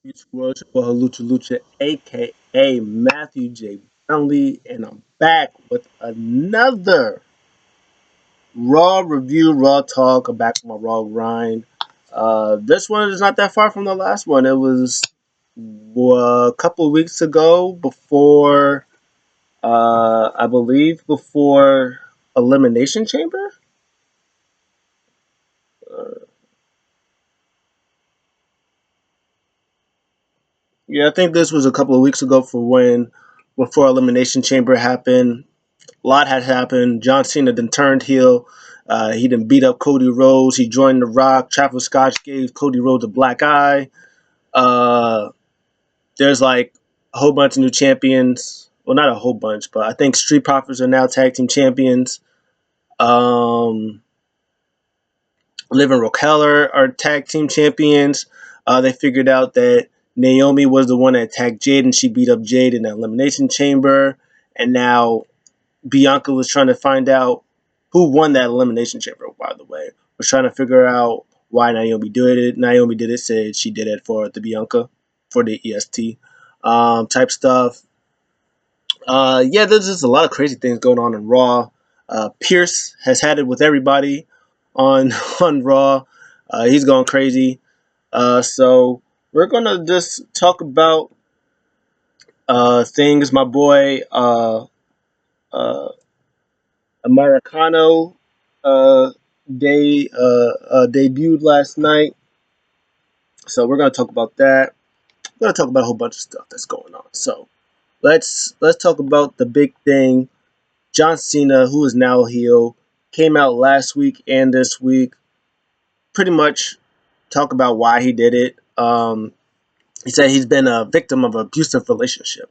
It's Rush or Lucha Lucha, aka Matthew J. Brownlee, and I'm back with another Raw review, Raw talk. I'm back with my Raw grind. This one is not that far from the last one. It was a couple of weeks ago, before I believe before Elimination Chamber. Yeah, I think this was a couple of weeks ago for when before Elimination Chamber happened. A lot had happened. John Cena then turned heel. He then beat up Cody Rhodes. He joined The Rock. Travis Scott gave Cody Rhodes a black eye. Uh, there's like a whole bunch of new champions. Well, not a whole bunch, but I think Street Profits are now tag team champions. Um, Liv and Raquel are tag team champions. They figured out that Naomi was the one that attacked Jade, and she beat up Jade in the Elimination Chamber. And now Bianca was trying to find out who won that Elimination Chamber, by the way. Was trying to figure out why Naomi did it. Naomi did it, said she did it for the Bianca, for the EST type stuff. Yeah, there's just a lot of crazy things going on in Raw. Pierce has had it with everybody on on Raw. He's going crazy. So we're gonna just talk about things. My boy uh, Americano uh, debuted last night, so we're gonna talk about that. We're gonna talk about a whole bunch of stuff that's going on. So let's talk about the big thing. John Cena, who is now a heel, came out last week and this week. Pretty much talk about why he did it. He said he's been a victim of an abusive relationship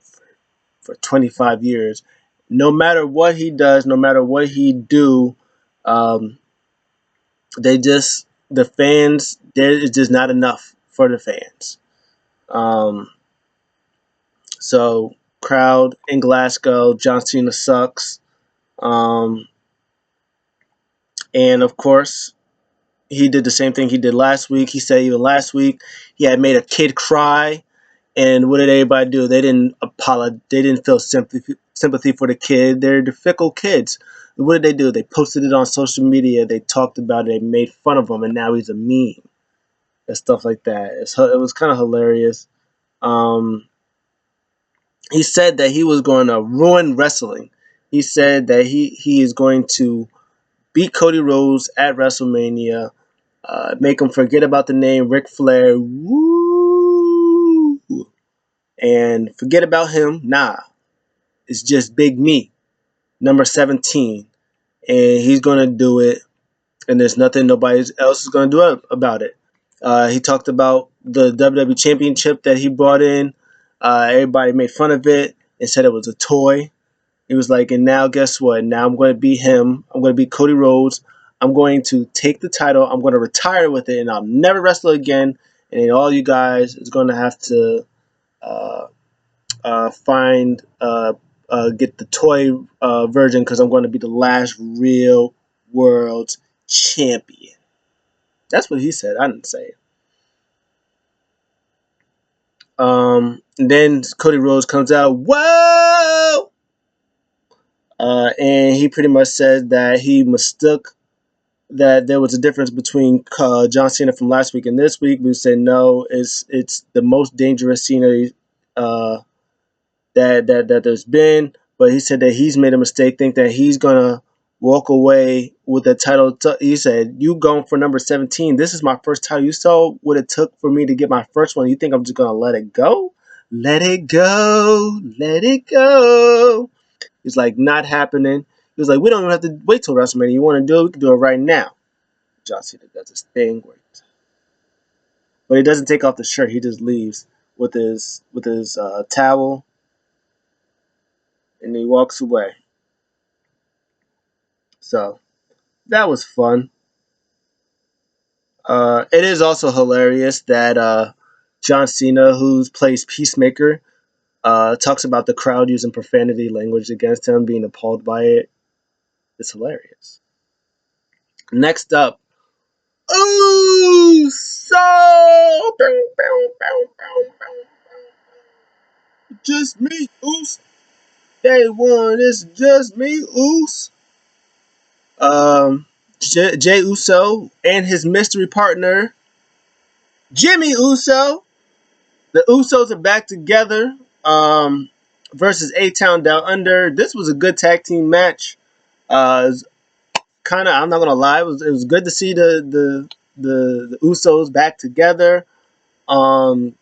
for 25 years. No matter what he does, no matter what he do, um, they just the fans, there is just not enough for the fans. Um, so crowd in Glasgow, John Cena sucks. Um, and of course, he did the same thing he did last week. He said even last week he had made a kid cry. And what did everybody do? They didn't apologize. They didn't feel sympathy for the kid. They're the fickle kids. What did they do? They posted it on social media. They talked about it. They made fun of him, and now he's a meme and stuff like that. It was kind of hilarious. Um, he said that he was going to ruin wrestling. He said that he is going to beat Cody Rhodes at WrestleMania, make him forget about the name Ric Flair, woo, and forget about him. Nah, it's just Big Me, number 17, and he's going to do it. And there's nothing nobody else is going to do about it. He talked about the WWE Championship that he brought in. Everybody made fun of it and said it was a toy. He was like, and now guess what? Now I'm going to beat him. I'm going to beat Cody Rhodes. I'm going to take the title. I'm going to retire with it, and I'll never wrestle again. And then all you guys is going to have to uh, find get the toy version because I'm going to be the last real world champion. That's what he said. I didn't say it. And then Cody Rhodes comes out, whoa! And he pretty much said that he mistook that there was a difference between John Cena from last week and this week. We said no, it's the most dangerous Cena uh, that there's been. But he said that he's made a mistake, think that he's gonna walk away with the title. He said, "You going for number 17? This is my first title. You saw what it took for me to get my first one. You think I'm just gonna let it go? Let it go, let it go." He's like, "Not happening." He was like, "We don't even have to wait till WrestleMania. You want to do it? We can do it right now." John Cena does his thing, but he doesn't take off the shirt. He just leaves with his towel, and he walks away. So that was fun. It is also hilarious that John Cena, who plays Peacemaker, talks about the crowd using profanity language against him, being appalled by it. It's hilarious. Next up, ooh, so just me, Oos. Day one, it's just me, Oos. Jay Uso and his mystery partner, Jimmy Uso. The Usos are back together versus A-Town Down Under. This was a good tag team match. Kind of, I'm not gonna lie, it was good to see the Usos back together. Um,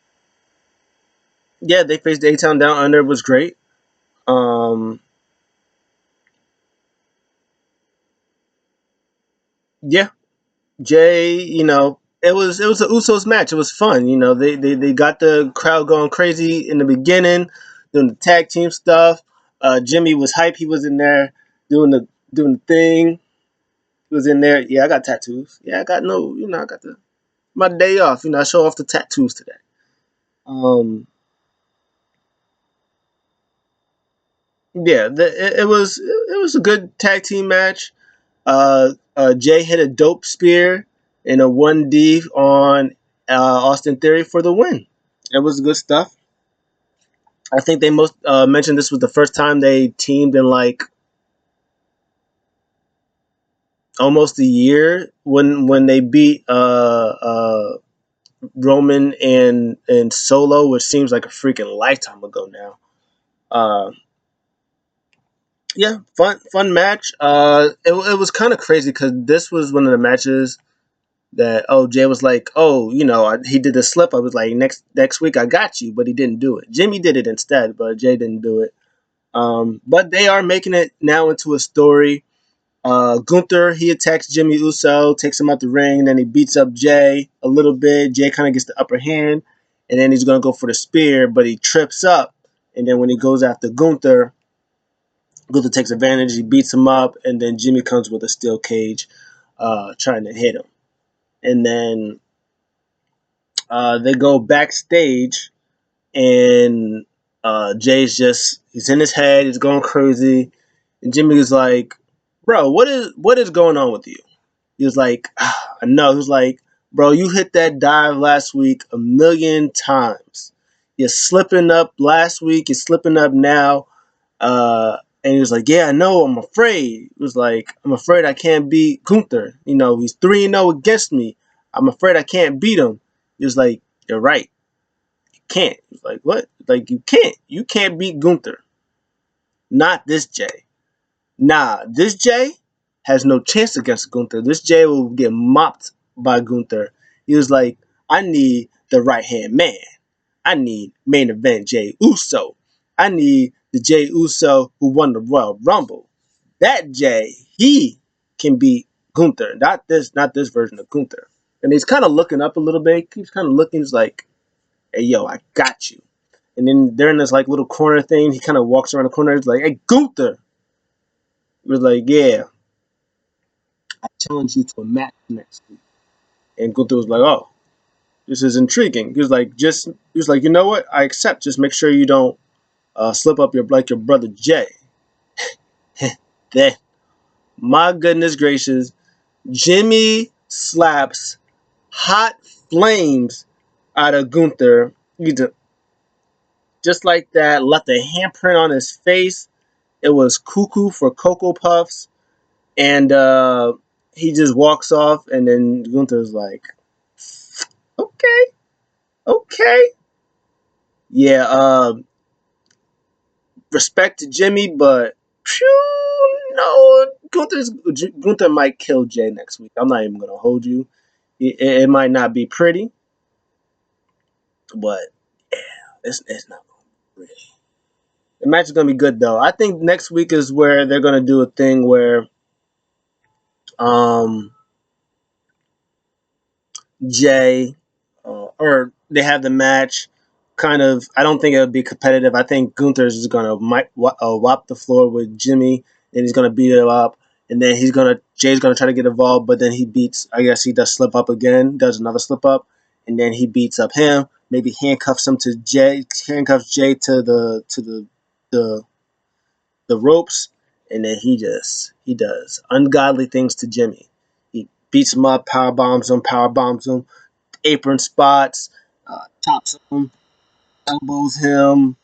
yeah, they faced A-Town Down Under. It was great. Um, yeah, Jay, it was an Usos match. It was fun. They got the crowd going crazy in the beginning, doing the tag team stuff. Jimmy was hype. He was in there doing the thing. He was in there. Yeah, I got tattoos. Yeah, I got no. I got my day off. I show off the tattoos today. Um, yeah, it was a good tag team match. Jay hit a dope spear and a 1D on Austin Theory for the win. It was good stuff. I think they most mentioned this was the first time they teamed in like almost a year when they beat Roman and Solo, which seems like a freaking lifetime ago now. Uh, yeah, fun match. It was kind of crazy because this was one of the matches that Jay was like, he did the slip. I was like, next week I got you, but he didn't do it. Jimmy did it instead, but Jay didn't do it. But they are making it now into a story. Gunther, he attacks Jimmy Uso, takes him out the ring, and then he beats up Jay a little bit. Jay kind of gets the upper hand, and then he's gonna go for the spear, but he trips up. And then when he goes after Gunther, Gunther takes advantage. He beats him up, and then Jimmy comes with a steel cage, trying to hit him. And then they go backstage, and he's in his head, he's going crazy, and Jimmy's like, "Bro, what is going on with you?" He was like, "I know." He was like, "Bro, you hit that dive last week a million times. You're slipping up last week. You're slipping up now." And he was like, "Yeah, I know. I'm afraid." He was like, "I'm afraid I can't beat Gunther. He's 3-0 against me. I'm afraid I can't beat him." He was like, "You're right. You can't." He was like, "What? Like you can't. You can't beat Gunther. Not this Jay. Nah, this Jay has no chance against Gunther. This Jay will get mopped by Gunther." He was like, "I need the right hand man. I need main event Jay Uso. I need the Jay Uso who won the Royal Rumble. That Jay, he can beat Gunther. Not this version of Gunther." And he's kind of looking up a little bit. He keeps kind of looking. He's like, "Hey, yo, I got you." And then they're in this like little corner thing. He kind of walks around the corner. He's like, "Hey, Gunther." He was like, "Yeah, I challenge you to a match next week." And Gunther was like, "Oh, this is intriguing." He was like, "You know what? I accept. Just make sure you don't slip up your brother Jay." Then, my goodness gracious, Jimmy slaps hot flames out of Gunther. Just like that, left a handprint on his face. It was cuckoo for Cocoa Puffs. And he just walks off, and then Gunther's like, "Okay, okay. Yeah, respect to Jimmy, but phew, no, Gunther might kill Jay next week. I'm not even gonna hold you. It might not be pretty, but yeah, it's not pretty. The match is gonna be good though. I think next week is where they're gonna do a thing where um Jay, or they have the match. Kind of, I don't think it would be competitive. I think Gunther's is gonna wop the floor with Jimmy, and he's gonna beat him up, and then Jay's gonna try to get involved, but then he beats. I guess he does slip up again, does another slip up, and then he beats up him. Maybe handcuffs Jay to the the ropes, and then he does ungodly things to Jimmy. He beats him up, power bombs him, apron spots, tops him, elbows him,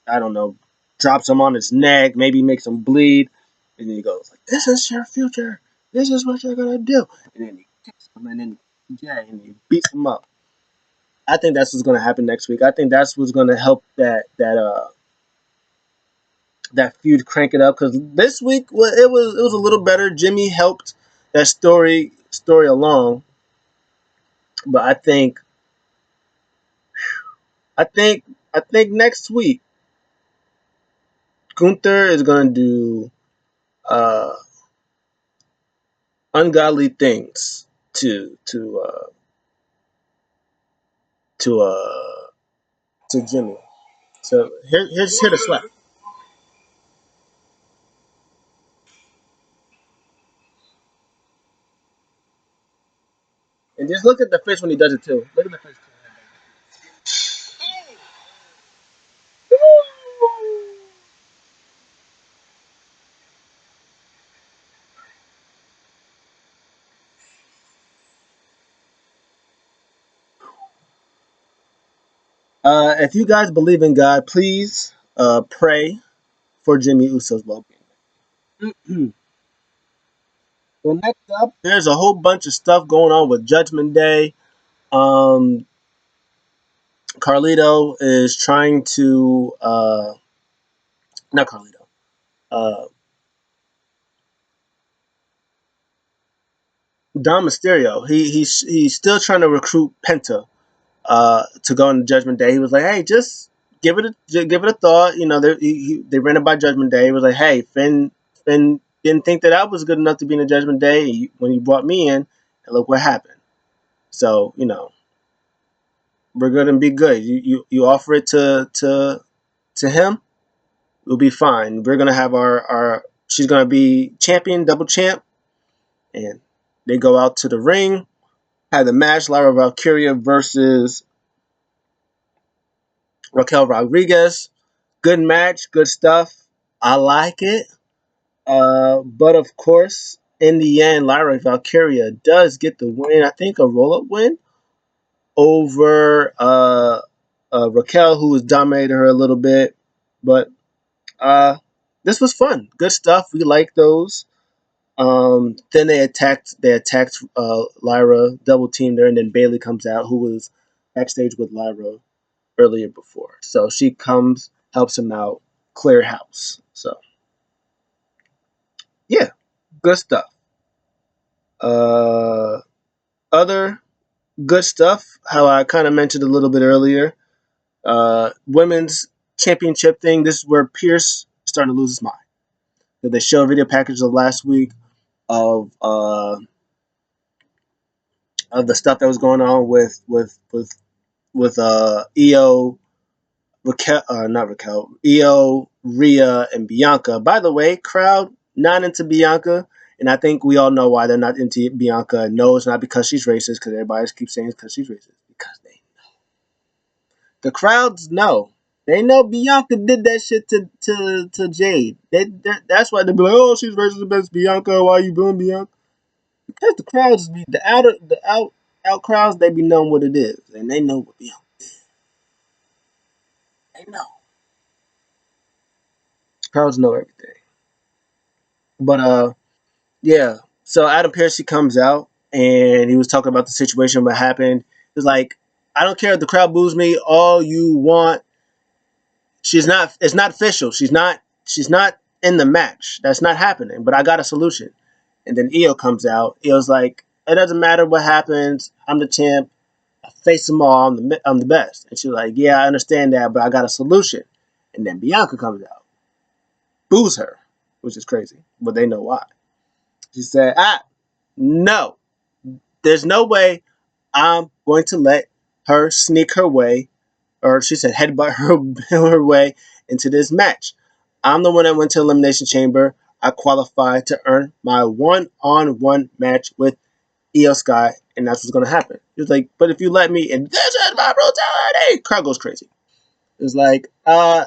I don't know, drops him on his neck, maybe makes him bleed, and then he goes like, "This is your future. This is what you're gonna do." And then he kicks him, and then and he beats him up. I think that's what's gonna happen next week. I think that's what's gonna help that feud crank it up because this week it was a little better. Jimmy helped that story along, but I think I think next week Gunther is gonna do uh, ungodly things to to Jimmy. So here's the slap. And just look at the face when he does it too. Look at the face. If you guys believe in God, please pray for Jimmy Uso's well-being. So next up, there's a whole bunch of stuff going on with Judgment Day. Um, Carlito is trying to not Carlito. Uh, Dom Mysterio. He's still trying to recruit Penta to go on Judgment Day. He was like, hey, just give it a thought. You know, they ran it by Judgment Day. He was like, hey, Finn didn't think that I was good enough to be in the Judgment Day when he brought me in, and look what happened. So we're gonna be good. You offer it to him, we'll be fine. We're gonna have our she's gonna be champion, double champ, and they go out to the ring, have the match, Lyra Valkyria versus Raquel Rodriguez. Good match, good stuff. I like it. But of course, in the end, Lyra Valkyria does get the win. I think a roll up win over Raquel, who was dominating her a little bit. But uh, this was fun. Good stuff. We like those. Then they attacked Lyra, double teamed her, and then Bailey comes out, who was backstage with Lyra earlier before. So she comes, helps him out, clear house. So yeah, good stuff. Uh, Other good stuff, how I kind of mentioned a little bit earlier, women's championship thing. This is where Pierce starting to lose his mind. They show a video package of last week of of the stuff that was going on with EO, Raquel, not Raquel, EO, Rhea, and Bianca. By the way, crowd not into Bianca, and I think we all know why they're not into Bianca. No, it's not because she's racist, because everybody keeps saying it's because she's racist. Because the crowds know. They know Bianca did that shit to Jade. That's why they be like, oh, she's racist against Bianca. Why are you doing Bianca? Because the crowds be the out crowds. They be knowing what it is, and they know what Bianca. They know. Crowds know everything. But yeah. So Adam Pearce, he comes out and he was talking about the situation, what happened. He was like, I don't care if the crowd boos me all you want. She's not. It's not official. She's not in the match. That's not happening. But I got a solution. And then Io comes out. Io's like, it doesn't matter what happens. I'm the champ. I face them all. I'm the best. And she's like, yeah, I understand that, but I got a solution. And then Bianca comes out, boos her, which is crazy, but they know why. She said, no, there's no way I'm going to let her sneak her way, or she said headbutt her way into this match. I'm the one that went to Elimination Chamber. I qualified to earn my one-on-one match with Io Sky, and that's what's going to happen. He was like, but if you let me, and this is my brutality, crowd goes crazy. It's like, I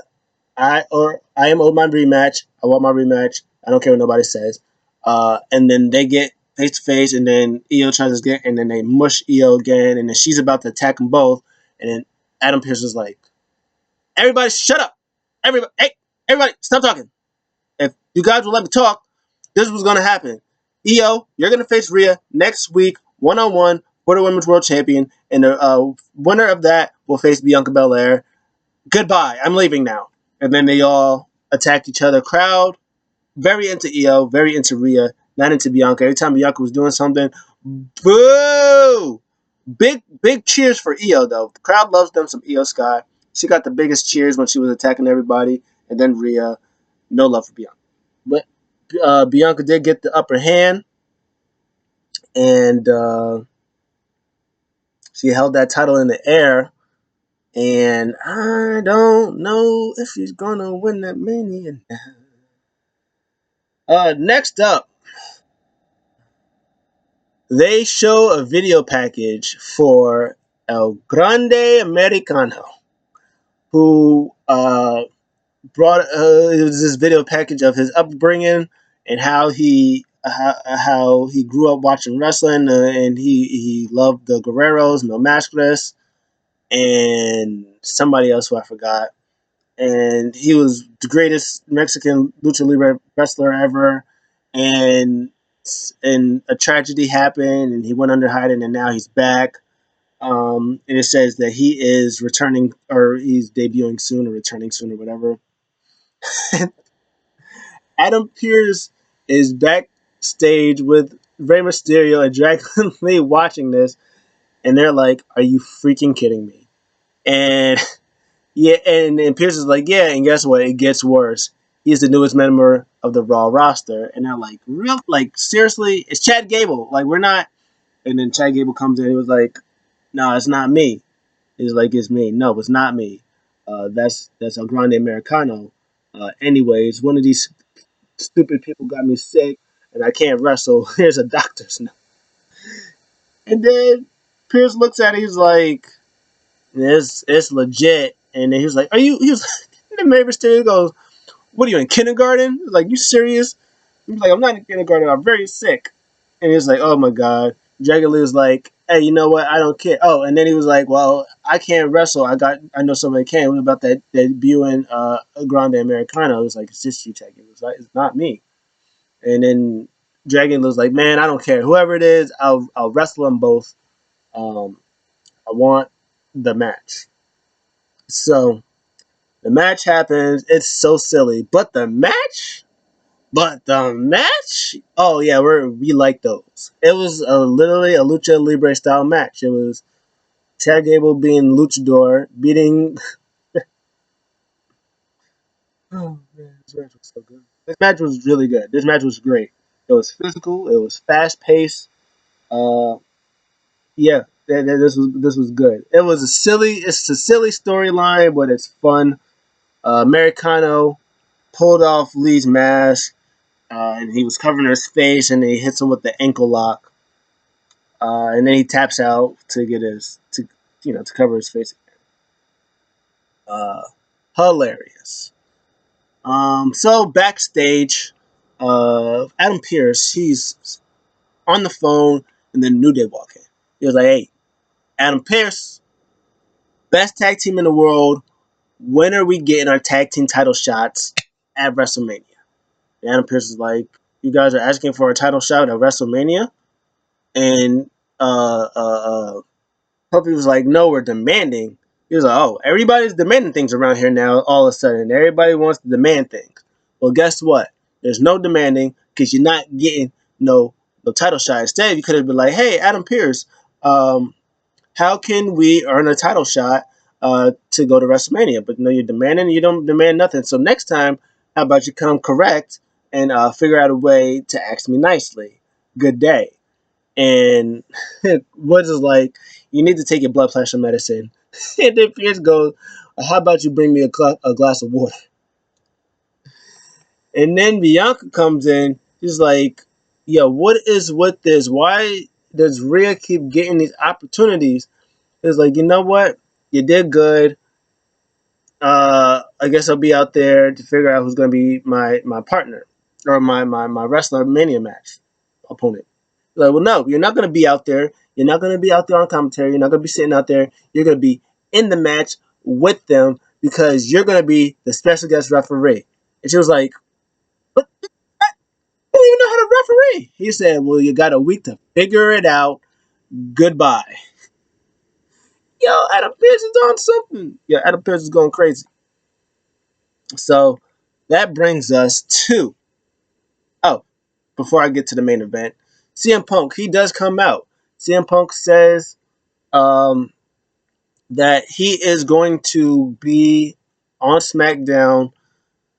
am owed my rematch. I want my rematch. I don't care what nobody says. And then they get face to face, and then Io tries to get, and then they mush Io again, and then she's about to attack them both, and then Adam Pearce is like, "Everybody, shut up! Everybody, stop talking. If you guys will let me talk, this was gonna happen. Io, you're gonna face Rhea next week, 1-on-1 for the Women's World Champion, and the winner of that will face Bianca Belair. Goodbye. I'm leaving now. And then they all attacked each other. Crowd very into Io, very into Rhea, not into Bianca. Every time Bianca was doing something, boo! Big cheers for Io though. The crowd loves them some Io Sky. She got the biggest cheers when she was attacking everybody, and then Rhea, no love for Bianca. But Bianca did get the upper hand, and she held that title in the air. And I don't know if she's gonna win that Mania. Next up, they show a video package for El Grande Americano, who brought it was this video package of his upbringing and how he grew up watching wrestling, and he loved the Guerreros, Mil Mascaras, and somebody else who I forgot. And he was the greatest Mexican lucha libre wrestler ever. And a tragedy happened, and he went under hiding, and now he's back. And it says that he is returning, or he's debuting soon, or returning soon, or whatever. Adam Pearce is backstage with Rey Mysterio and Dragon Lee watching this, and they're like, "Are you freaking kidding me?" And yeah, and Pierce is like, yeah, and guess what? It gets worse. He's the newest member of the Raw roster, and they're like, real, like seriously, it's Chad Gable. Like we're not. And then Chad Gable comes in. He was like, no, it's not me. He's like, it's me. No, it's not me. That's El Grande Americano. Anyways, one of these stupid people got me sick, and I can't wrestle. Here's a doctor's note. And then Pierce looks at it. He's like, it's legit. And then he was like, are you? He was. And then Mavis Mysterio goes, what are you in kindergarten? Like, you serious? He's like, I'm not in kindergarten. I'm very sick. And he's like, oh my god. Dragon Lee was like, hey, you know what? I don't care. Oh, and then he was like, well, I can't wrestle. I know somebody can. What about that debuting Grande Americano? It was like, it's just you, Dragon. It was like, it's not me. And then Dragon was like, man, I don't care. Whoever it is, I'll wrestle them both. Um, I want the match. So the match happens. It's so silly, but the match. But the match, oh yeah, we like those. It was literally a lucha libre style match. It was Chad Gable being luchador, beating. Oh man, this match was so good. This match was really good. This match was great. It was physical. It was fast paced. Uh, yeah, this was good. It's a silly storyline, but it's fun. Americano pulled off Lee's mask, and he was covering his face, and he hits him with the ankle lock. And then he taps out to get his to cover his face. Uh, Hilarious. So backstage, Adam Pearce, he's on the phone, and then New Day walk in. He was like, "Hey, Adam Pearce, best tag team in the world. When are we getting our tag team title shots at WrestleMania?" And Adam Pearce is like, "You guys are asking for a title shot at WrestleMania?" And Puppy was like, no, we're demanding. He was like, oh, everybody's demanding things around here now all of a sudden. Everybody wants to demand things. Well, guess what? There's no demanding because you're not getting no title shot. Instead, you could have been like, hey, Adam Pearce, um, how can we earn a title shot to go to WrestleMania? But no, you're demanding, you don't demand nothing. So next time, how about you come correct and figure out a way to ask me nicely? Good day. And Woods is like, you need to take your blood pressure medicine. And then Pierce goes, how about you bring me a glass of water? And then Bianca comes in. She's like, yo, what is with this? Why does Rhea keep getting these opportunities? It's like, you know what? You did good. I guess I'll be out there to figure out who's going to be my partner or my Wrestler Mania match opponent. Like, well, no, you're not going to be out there. You're not going to be out there on commentary. You're not going to be sitting out there. You're going to be in the match with them because you're gonna be the special guest referee." And she was like, "But I don't even know how to referee." He said, "Well, you got a week to figure it out. Goodbye." Yo, Adam Pearce is on something. Yeah, Adam Pearce is going crazy. So that brings us to, oh, before I get to the main event, CM Punk, he does come out. CM Punk says um, that he is going to be on SmackDown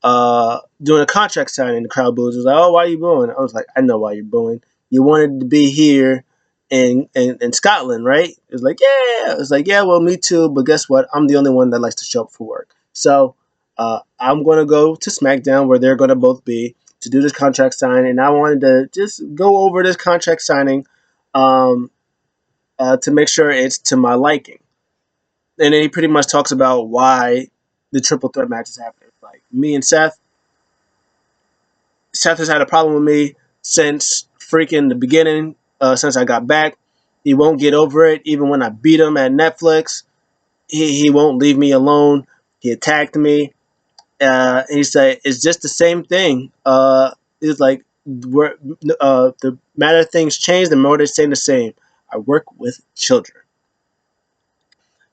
doing a contract signing. The crowd boos. It was like, "Oh, why are you booing?" I was like, "I know why you're booing. You wanted to be here in Scotland, right?" It was like, "Yeah." It was like, "Yeah, well, me too. But guess what? I'm the only one that likes to show up for work. So I'm going to go to SmackDown where they're going to both be to do this contract signing. And I wanted to just go over this contract signing um, to make sure it's to my liking." And then he pretty much talks about why the triple threat match is happening. Like me and Seth has had a problem with me since freaking the beginning, since I got back. He won't get over it, even when I beat him at Netflix. He won't leave me alone. He attacked me. And he said, "It's just the same thing." It's like, the matter things change, the more they stay the same. I work with children.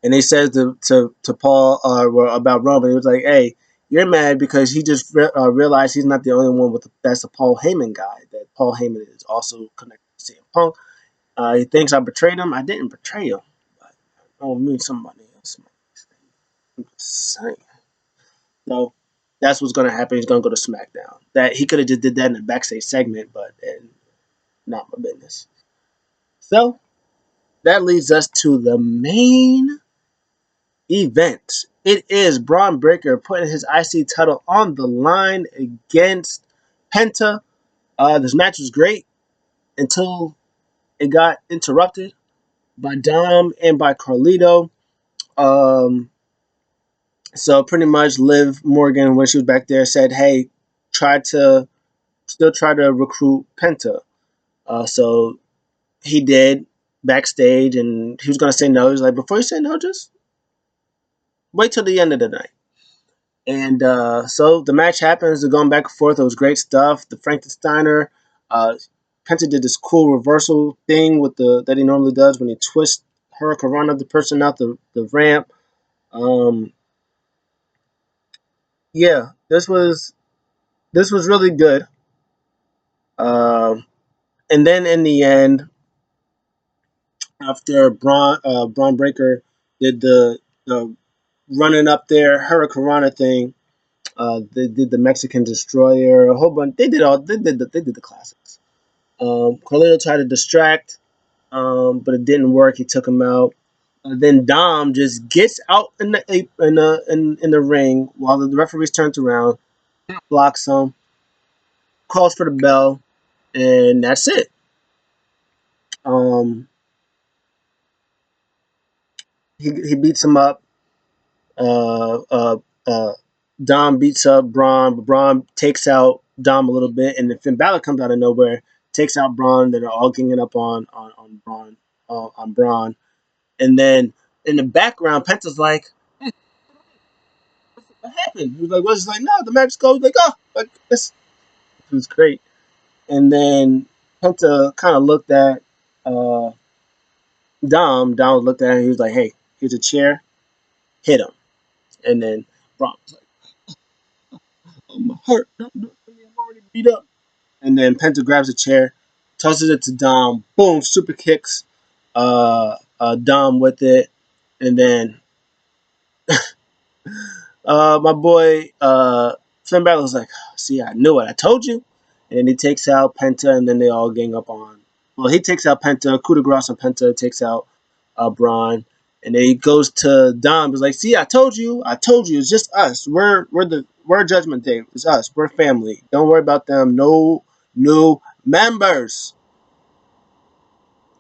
And he says to Paul about Roman, he was like, "Hey, you're mad because he just realized he's not the only one with that's a Paul Heyman guy. That Paul Heyman is also connected to CM Punk. He thinks I betrayed him. I didn't betray him. But I don't mean somebody else. I'm just saying." So that's what's going to happen. He's going to go to SmackDown. That he could have just did that in a backstage segment, but not my business. So that leads us to the main event. It is Braun Breaker putting his IC title on the line against Penta. This match was great until it got interrupted by Dom and by Carlito. Um, so pretty much Liv Morgan, when she was back there, said, "Hey, try to try to recruit Penta." So he did backstage, and he was gonna say no. He was like, "Before you say no, just wait till the end of the night." And so the match happens. They're going back and forth. It was great stuff. The Frankensteiner, uh, Penta did this cool reversal thing with the that he normally does when he twists Hurricane the person out the ramp. Um, yeah, this was really good. And then in the end, after Braun Breaker did the running up there Hurricane thing, they did the Mexican Destroyer, a whole bunch. They did the classics. Carlito tried to distract, but it didn't work. He took him out. Then Dom just gets out in the ring while the referees turns around, blocks him, calls for the bell, and that's it. Um, he beats him up. Uh, uh, uh, Dom beats up Braun, but Braun takes out Dom a little bit, and then Finn Balor comes out of nowhere, takes out Braun. That are all ganging up on Braun, and then in the background, Penta's like, "What happened?" He was like, "What's like? No, the match goes like, oh, like this." It was great, and then Penta kind of looked at uh, Dom. Dom looked at him. He was like, "Hey, here's a chair. Hit him." And then Braun was like, "Oh, my heart! Don't do it to me. I'm already beat up." And then Penta grabs a chair, tosses it to Dom. Boom! Super kicks Dom with it, and then my boy Finn Balor was like, "See, I knew it. I told you." And then he takes out Penta, and then they all gang up on. Well, he takes out Penta. Coup de grace on Penta takes out Braun, and then he goes to Dom. He's like, "See, I told you. I told you. It's just us. We're Judgment Day. It's us. We're family. Don't worry about them. No new members."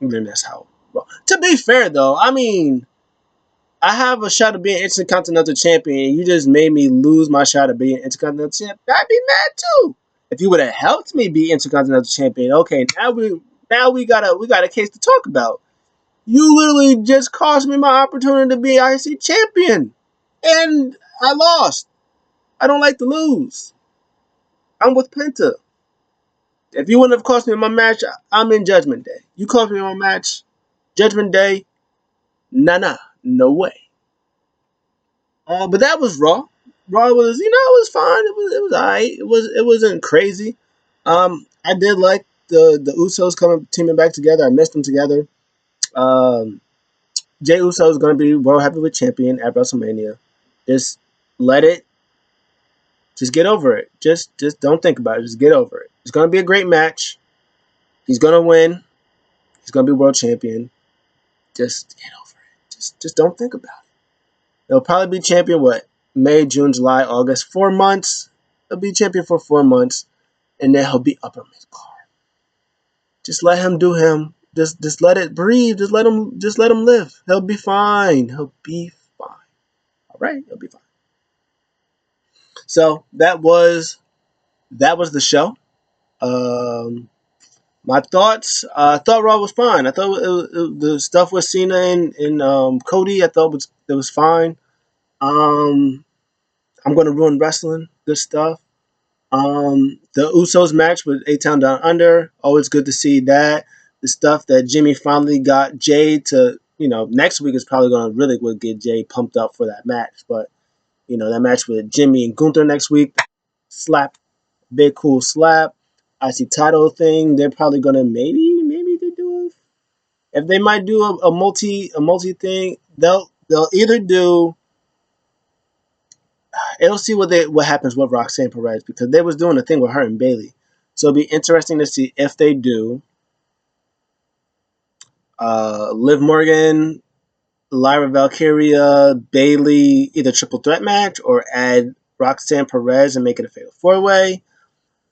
And then that's how. Well, to be fair, though, I mean, I have a shot of being Intercontinental Champion. You just made me lose my shot of being Intercontinental Champion. I'd be mad too. If you would have helped me be Intercontinental Champion, okay, now we got a case to talk about. You literally just cost me my opportunity to be IC champion, and I lost. I don't like to lose. I'm with Penta. If you wouldn't have cost me in my match, I'm in Judgment Day. You cost me in my match, Judgment Day, nah, no way. But that was Raw. Raw was, it was fine. It was alright. It wasn't crazy. I did like the Usos coming teaming back together. I missed them together. Um, Jey Uso is going to be World Heavyweight Champion at WrestleMania. Just let it. Just get over it. Just don't think about it. Just get over it. It's going to be a great match. He's going to win. He's going to be World Champion. Just get over it. Just don't think about it. He'll probably be champion. What? May, June, July, August. 4 months. He'll be champion for 4 months, and then he'll be upper mid card. Just let him do him. Just let it breathe. Just let him live. He'll be fine. He'll be fine. All right, he'll be fine. So that was the show. Um, my thoughts. I thought Raw was fine. I thought the stuff with Cena and Cody. I thought it was fine. Um, I'm gonna ruin wrestling. Good stuff. The Usos match with A Town Down Under. Always good to see that. The stuff that Jimmy finally got Jay to. Next week is probably gonna really would get Jay pumped up for that match. But that match with Jimmy and Gunther next week. Slap. Big cool slap. I see title thing. They're probably gonna maybe they do if they might do a multi thing. They'll either do. It'll see what happens with Roxanne Perez because they was doing a thing with her and Bailey. So it'll be interesting to see if they do Liv Morgan, Lyra Valkyria, Bailey, either triple threat match or add Roxanne Perez and make it a fatal 4-way.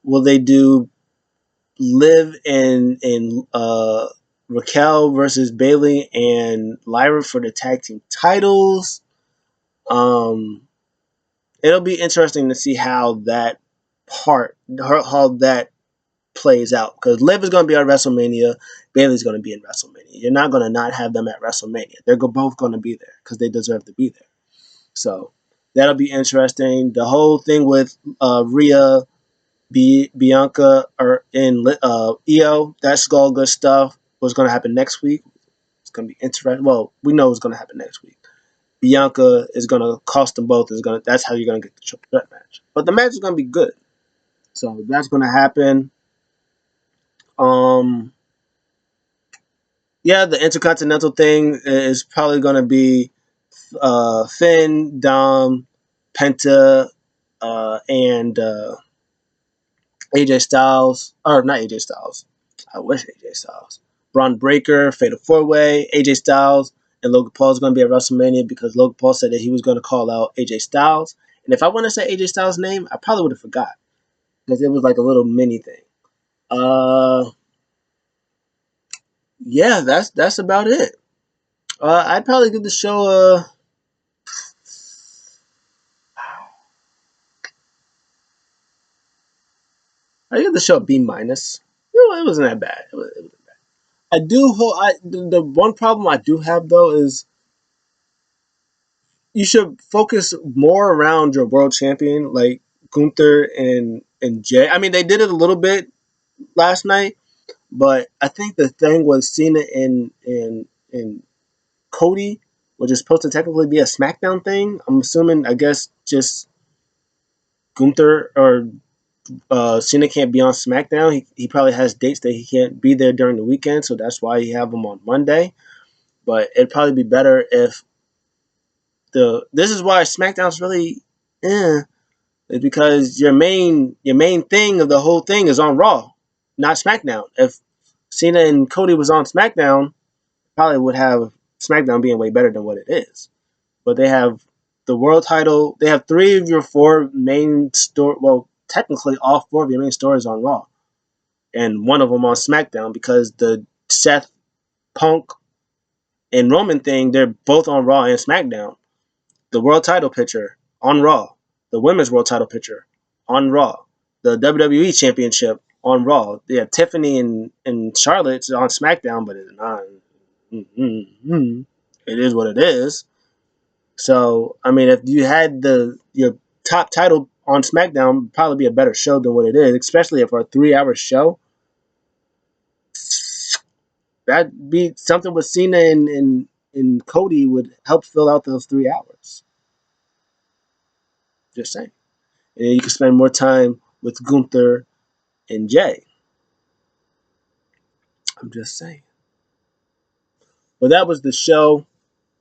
Will they do Liv and Raquel versus Bailey and Lyra for the tag team titles? Um, it'll be interesting to see how that how that plays out because Liv is going to be at WrestleMania, Bailey's going to be in WrestleMania. You're not going to not have them at WrestleMania. They're both going to be there because they deserve to be there. So that'll be interesting. The whole thing with Rhea Bianca or in EO. That's all good stuff. What's going to happen next week? It's going to be interesting. Well, we know what's going to happen next week. Bianca is going to cost them both. That's how you're going to get the triple threat match. But the match is going to be good. So that's going to happen. Um, yeah, the Intercontinental thing is probably going to be Finn, Dom, Penta, and AJ Styles, or not AJ Styles. I wish AJ Styles. Braun Breaker, Fatal 4-Way, AJ Styles, and Logan Paul is going to be at WrestleMania because Logan Paul said that he was going to call out AJ Styles. And if I want to say AJ Styles' name, I probably would have forgot because it was like a little mini thing. Uh, yeah, that's about it. I'd probably give the show I give the show a B minus. It wasn't that bad. It was I do hope the one problem I do have though is you should focus more around your world champion like Gunther and Jay. I mean, they did it a little bit last night, but I think the thing was Cena and Cody, which is supposed to technically be a SmackDown thing. I'm assuming, I guess, just Gunther or Cena can't be on SmackDown. He probably has dates that he can't be there during the weekend, so that's why he have him on Monday. But it'd probably be better if this is why SmackDown's really is because your main thing of the whole thing is on Raw, not SmackDown. If Cena and Cody was on SmackDown, probably would have SmackDown being way better than what it is. But they have the world title. They have three of your four main story. Well, technically, all four of your main stories on Raw, and one of them on SmackDown because the Seth Punk and Roman thing, they're both on Raw and SmackDown. The world title picture on Raw, the women's world title picture on Raw, the WWE Championship on Raw. Yeah, Tiffany and Charlotte's on SmackDown, but it's not. It is what it is. So I mean, if you had the your top title on SmackDown, it'd probably be a better show than what it is, especially if a 3 hour show. That'd be something with Cena and Cody would help fill out those 3 hours. Just saying. And you can spend more time with Gunther and Jay. I'm just saying. But that was the show.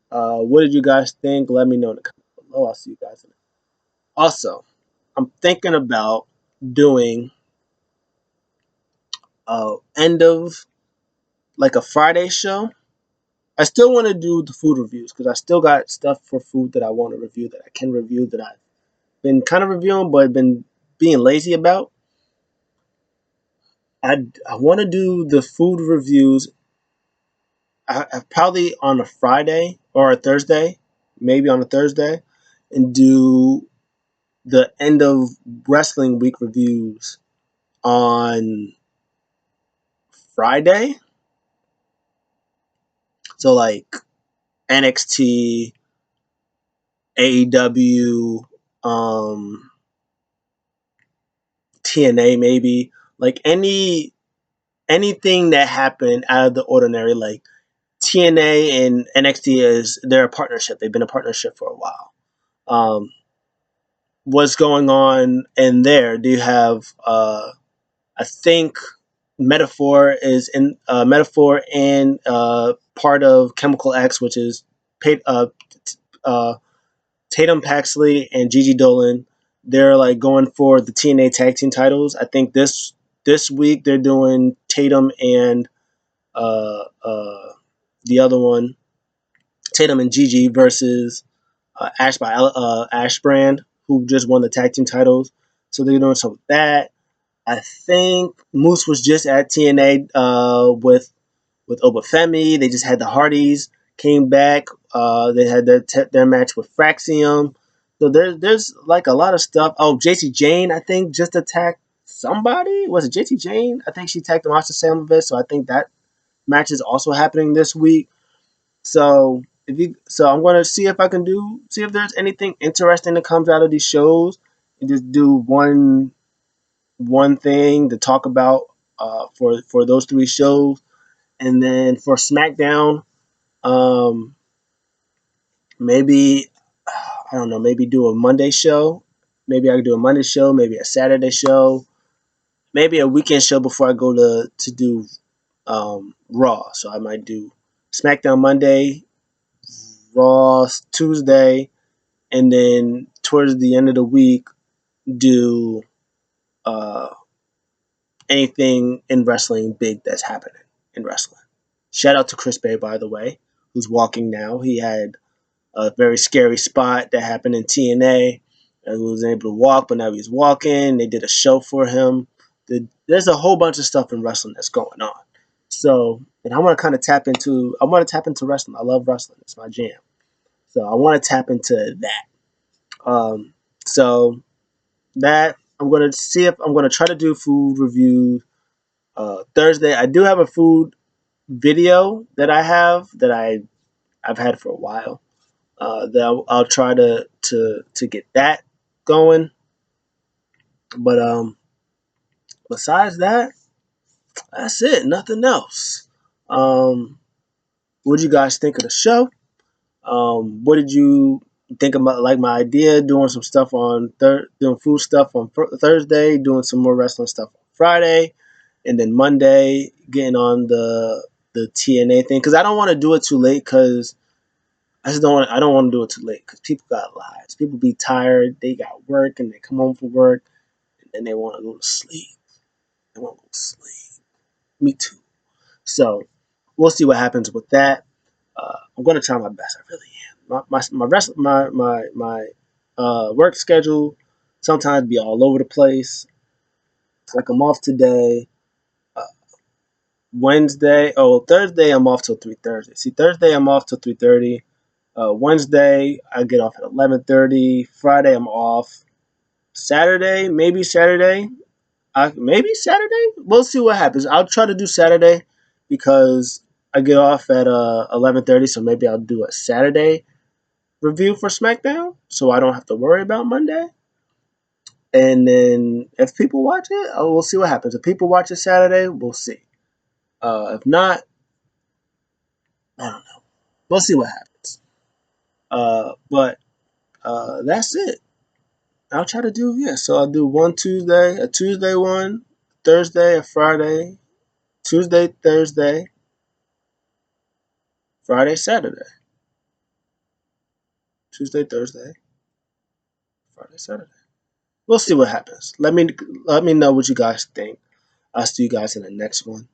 What did you guys think? Let me know in the comments below. I'll see you guys in it. Also, I'm thinking about doing end of like a Friday show. I still want to do the food reviews because I still got stuff for food that I want to review that I can review that I've been kind of reviewing but been being lazy about. I want to do the food reviews. Probably on a Friday or a Thursday, maybe on a Thursday, and do the end of wrestling week reviews on Friday. So like NXT, AEW, um, TNA, maybe like anything that happened out of the ordinary. Like TNA and NXT is they're a partnership. They've been a partnership for a while. Um, what's going on in there? Do you have? I think Metaphor and part of Chemical X, which is uh, Tatum Paxley and Gigi Dolan. They're like going for the TNA tag team titles. I think this week they're doing Tatum and uh, uh, the other one, Tatum and Gigi versus Ash Brand, who just won the tag team titles. So they're doing some of that. I think Moose was just at TNA with Obafemi. They just had the Hardys came back. They had their match with Fraxium. So there's like a lot of stuff. Oh, JC Jane, I think just attacked somebody. Was it JC Jane? I think she attacked Masha Samovich. So I think that match is also happening this week. So I'm gonna see if I can see if there's anything interesting that comes out of these shows and just do one thing to talk about for those three shows. And then for SmackDown, um, maybe I don't know, maybe do a Monday show. Maybe I could do a Monday show, maybe a Saturday show, maybe a weekend show before I go to do Raw. So I might do SmackDown Monday, Raw Tuesday, and then towards the end of the week do uh, anything in wrestling big that's happening in wrestling. Shout out to Chris Bay, by the way, who's walking now. He had a very scary spot that happened in TNA. And he was able to walk, but now he's walking. They did a show for him. There's a whole bunch of stuff in wrestling that's going on. So, and I want to kind of tap into. I want to tap into wrestling. I love wrestling. It's my jam. So I want to tap into that. So that I'm gonna see if I'm gonna try to do food reviews Thursday. I do have a food video that I have that I've had for a while. That I'll try to get that going. But besides that, that's it. Nothing else. Um, what did you guys think of the show? What did you think about like my idea doing some stuff on doing food stuff on Thursday, doing some more wrestling stuff on Friday, and then Monday getting on the TNA thing because I don't want to do it too late because I just don't want. I don't want to do it too late because people got lives. People be tired. They got work and they come home from work and then they want to go to sleep. They want to go to sleep. Me too. So we'll see what happens with that. I'm going to try my best. I really am. My work schedule sometimes be all over the place. It's like I'm off today. Uh, Wednesday. Oh, Thursday I'm off till 3:30. See, Thursday I'm off till 3:30. Wednesday I get off at 11:30. Friday I'm off. Saturday, maybe Saturday. Maybe Saturday. We'll see what happens. I'll try to do Saturday because I get off at 11:30. So maybe I'll do a Saturday review for SmackDown, so I don't have to worry about Monday. And then if people watch it, we'll see what happens. If people watch it Saturday, we'll see. If not, I don't know. We'll see what happens. But that's it. I'll try to do, yeah. So I'll do one Tuesday, a Tuesday one, Thursday, a Friday, Tuesday, Thursday, Friday, Saturday. Tuesday, Thursday, Friday, Saturday. We'll see what happens. Let me know what you guys think. I'll see you guys in the next one.